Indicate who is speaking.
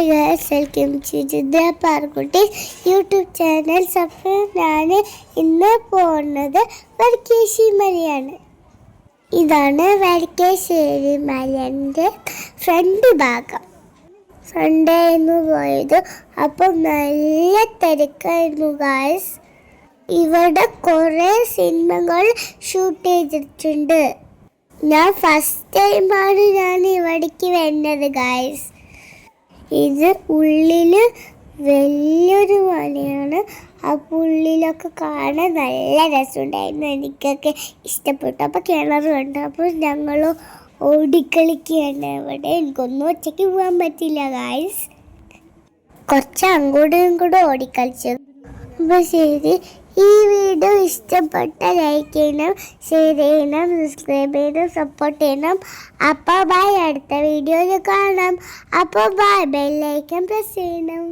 Speaker 1: guys, welcome to Jidra Parkuti YouTube channel. ഞാൻ ഇന്ന് പോകുന്നത് വടക്കേശ്ശേരി മലയാണ്. ഇതാണ് വടക്കേശ്ശേരി മലൻ്റെ ഫ്രണ്ട് ഭാഗം. സൺഡേന്ന് പോയത്. അപ്പം നല്ല തിരക്കായിരുന്നു ഗായ്സ്. ഇവിടെ കുറേ സിനിമകൾ ഷൂട്ട് ചെയ്തിട്ടുണ്ട്. ഞാൻ ഫസ്റ്റ് ടൈമാണ് ഇവിടേക്ക് വരുന്നത് ഗായ്സ്. ഇത് ഉള്ളിൽ വലിയൊരു മലയാണ്. അപ്പോൾ ഉള്ളിലൊക്കെ കാണാൻ നല്ല രസമുണ്ടായിരുന്നു. എനിക്കൊക്കെ ഇഷ്ടപ്പെട്ടു. അപ്പോൾ കിണർ കണ്ടു. അപ്പോൾ ഞങ്ങൾ ഓടിക്കളിക്കുകയാണ് ഇവിടെ. എനിക്കൊന്നും ഒറ്റയ്ക്ക് പോകാൻ പറ്റില്ല ഗായ്സ്. കുറച്ച് അങ്ങോട്ടും ഇങ്ങോട്ടും ഓടിക്കളിച്ചു. അപ്പോൾ ശരി, ഈ വീഡിയോ ഇഷ്ടപ്പെട്ട ലൈക്ക് ചെയ്യണം, ഷെയർ ചെയ്യണം, സബ്സ്ക്രൈബ് ചെയ്യണം, സപ്പോർട്ട് ചെയ്യണം. അപ്പോൾ ബൈ, അടുത്ത വീഡിയോയിൽ കാണാം. അപ്പോൾ ബൈ, ബെല്ലൈക്കൺ പ്രസ് ചെയ്യണം.